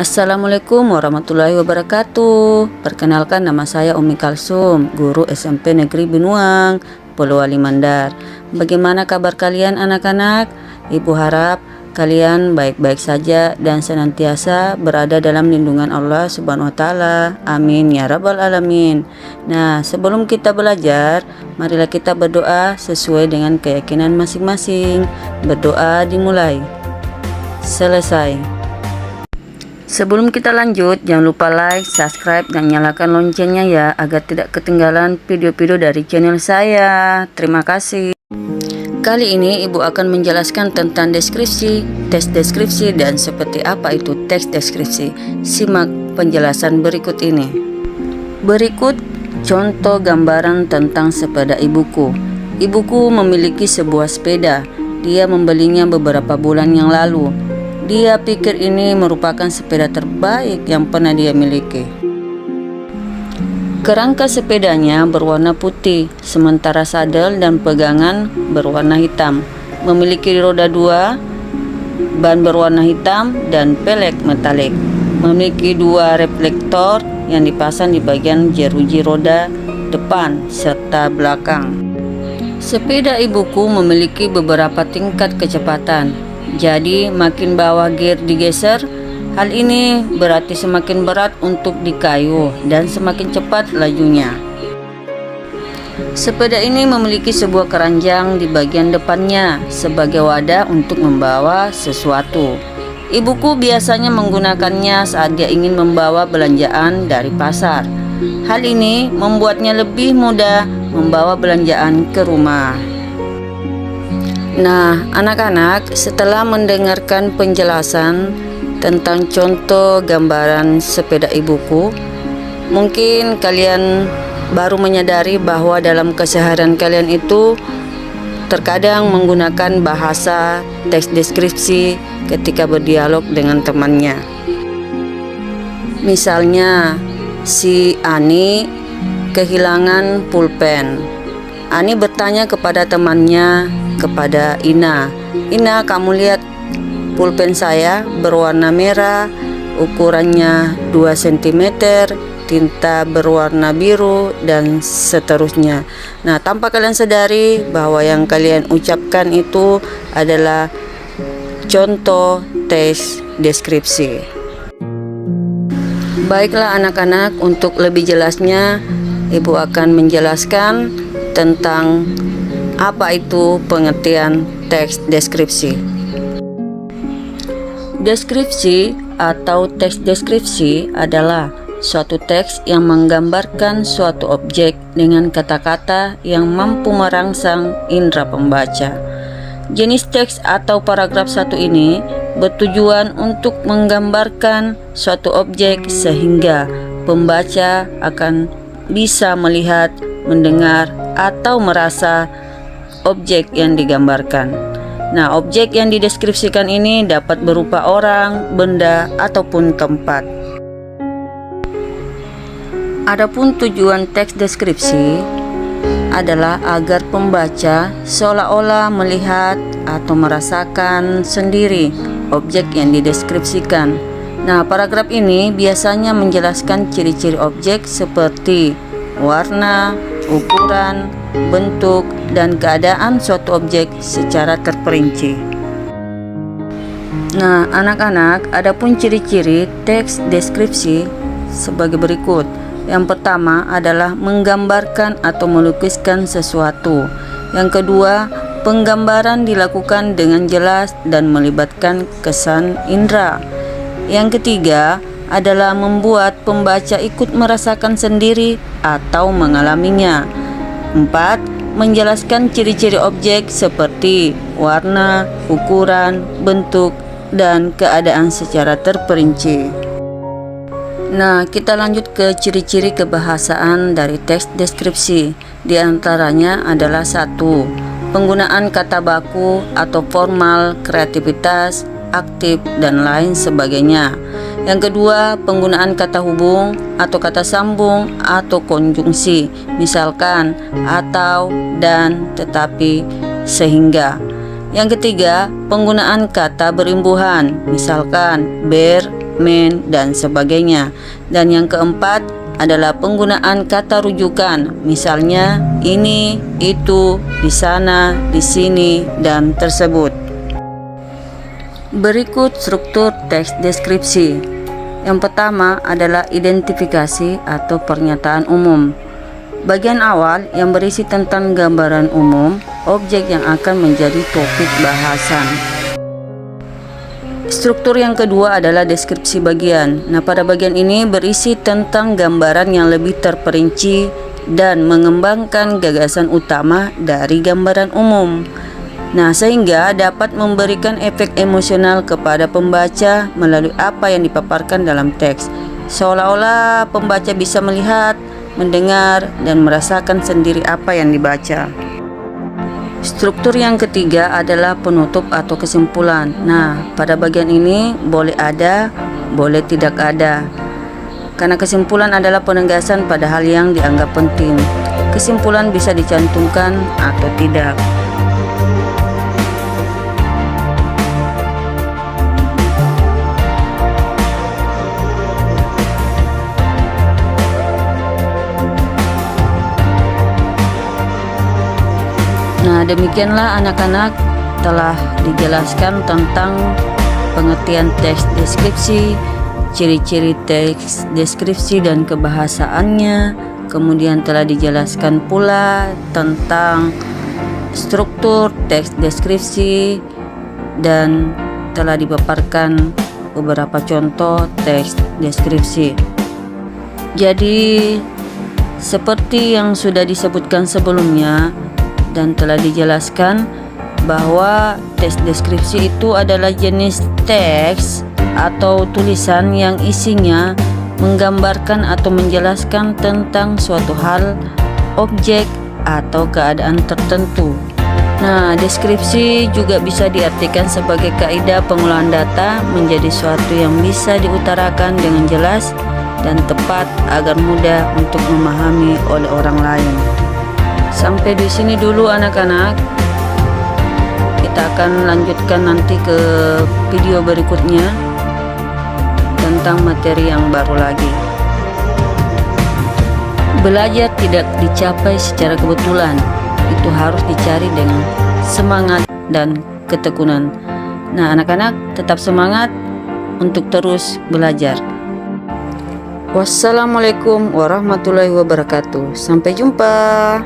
Assalamualaikum warahmatullahi wabarakatuh. Perkenalkan, nama saya Umi Kalsum, guru SMP Negeri Binuang, Polewali Mandar. Bagaimana kabar kalian anak-anak? Ibu harap kalian baik-baik saja dan senantiasa berada dalam lindungan Allah Subhanahu wa taala. Amin ya rabbal alamin. Nah, sebelum kita belajar, marilah kita berdoa sesuai dengan keyakinan masing-masing. Berdoa dimulai. Selesai. Sebelum kita lanjut, jangan lupa like, subscribe, dan nyalakan loncengnya ya, agar tidak ketinggalan video-video dari channel saya. Terima kasih. Kali ini Ibu akan menjelaskan tentang deskripsi, teks deskripsi, dan seperti apa itu teks deskripsi. Simak penjelasan berikut ini. Berikut contoh gambaran tentang sepeda ibuku. Ibuku memiliki sebuah sepeda. Dia membelinya beberapa bulan yang lalu. Dia pikir ini merupakan sepeda terbaik yang pernah dia miliki. Kerangka sepedanya berwarna putih, sementara sadel dan pegangan berwarna hitam. Memiliki roda 2, ban berwarna hitam, dan pelek metalik. Memiliki 2 reflektor yang dipasang di bagian jeruji roda depan serta belakang. Sepeda ibuku memiliki beberapa tingkat kecepatan. Jadi makin bawah gear digeser, hal ini berarti semakin berat untuk dikayuh dan semakin cepat lajunya. Sepeda ini memiliki sebuah keranjang di bagian depannya sebagai wadah untuk membawa sesuatu. Ibuku biasanya menggunakannya saat dia ingin membawa belanjaan dari pasar. Hal ini membuatnya lebih mudah membawa belanjaan ke rumah. Nah, anak-anak, setelah mendengarkan penjelasan tentang contoh gambaran sepeda ibuku, mungkin kalian baru menyadari bahwa dalam keseharian kalian itu terkadang menggunakan bahasa teks deskripsi ketika berdialog dengan temannya. Misalnya, si Ani kehilangan pulpen. Ani bertanya kepada temannya, kepada Ina, "Ina, kamu lihat pulpen saya berwarna merah, ukurannya 2 cm, tinta berwarna biru, dan seterusnya." Nah, tanpa kalian sadari bahwa yang kalian ucapkan itu adalah contoh teks deskripsi. Baiklah anak-anak, untuk lebih jelasnya Ibu akan menjelaskan tentang apa itu pengertian teks deskripsi. Deskripsi atau teks deskripsi adalah suatu teks yang menggambarkan suatu objek dengan kata-kata yang mampu merangsang indera pembaca. Jenis teks atau paragraf satu ini bertujuan untuk menggambarkan suatu objek sehingga pembaca akan bisa melihat, mendengar, atau merasa objek yang digambarkan. Nah, objek yang dideskripsikan ini dapat berupa orang, benda, ataupun tempat. Adapun tujuan teks deskripsi adalah agar pembaca seolah-olah melihat atau merasakan sendiri objek yang dideskripsikan. Nah, paragraf ini biasanya menjelaskan ciri-ciri objek seperti warna, ukuran, bentuk, dan keadaan suatu objek secara terperinci. Nah, anak-anak, adapun ciri-ciri teks deskripsi sebagai berikut. Yang pertama adalah menggambarkan atau melukiskan sesuatu. Yang kedua, penggambaran dilakukan dengan jelas dan melibatkan kesan indera. Yang ketiga adalah membuat pembaca ikut merasakan sendiri atau mengalaminya. 4. Menjelaskan ciri-ciri objek seperti warna, ukuran, bentuk, dan keadaan secara terperinci. Nah, kita lanjut ke ciri-ciri kebahasaan dari teks deskripsi. Di antaranya adalah 1. Penggunaan kata baku atau formal, kreativitas, aktif, dan lain sebagainya. Yang kedua, penggunaan kata hubung atau kata sambung atau konjungsi, misalkan atau, dan, tetapi, sehingga. Yang ketiga, penggunaan kata berimbuhan, misalkan ber, men, dan sebagainya. Dan yang keempat adalah penggunaan kata rujukan, misalnya ini, itu, di sana, di sini, dan tersebut. Berikut struktur teks deskripsi. Yang pertama adalah identifikasi atau pernyataan umum. Bagian awal yang berisi tentang gambaran umum, objek yang akan menjadi topik bahasan. Struktur yang kedua adalah deskripsi bagian. Nah, pada bagian ini berisi tentang gambaran yang lebih terperinci dan mengembangkan gagasan utama dari gambaran umum. Nah, sehingga dapat memberikan efek emosional kepada pembaca melalui apa yang dipaparkan dalam teks. Seolah-olah pembaca bisa melihat, mendengar, dan merasakan sendiri apa yang dibaca. Struktur yang ketiga adalah penutup atau kesimpulan. Nah, pada bagian ini boleh ada, boleh tidak ada. Karena kesimpulan adalah penegasan pada hal yang dianggap penting. Kesimpulan bisa dicantumkan atau tidak. Nah, demikianlah anak-anak telah dijelaskan tentang pengertian teks deskripsi, ciri-ciri teks deskripsi dan kebahasaannya. Kemudian telah dijelaskan pula tentang struktur teks deskripsi dan telah dipaparkan beberapa contoh teks deskripsi. Jadi, seperti yang sudah disebutkan sebelumnya, dan telah dijelaskan bahwa teks deskripsi itu adalah jenis teks atau tulisan yang isinya menggambarkan atau menjelaskan tentang suatu hal, objek, atau keadaan tertentu. Nah, deskripsi juga bisa diartikan sebagai kaidah pengolahan data menjadi suatu yang bisa diutarakan dengan jelas dan tepat agar mudah untuk memahami oleh orang lain. Sampai di sini dulu anak-anak. Kita akan lanjutkan nanti ke video berikutnya tentang materi yang baru lagi. Belajar tidak dicapai secara kebetulan. Itu harus dicari dengan semangat dan ketekunan. Nah, anak-anak tetap semangat untuk terus belajar. Wassalamualaikum warahmatullahi wabarakatuh. Sampai jumpa.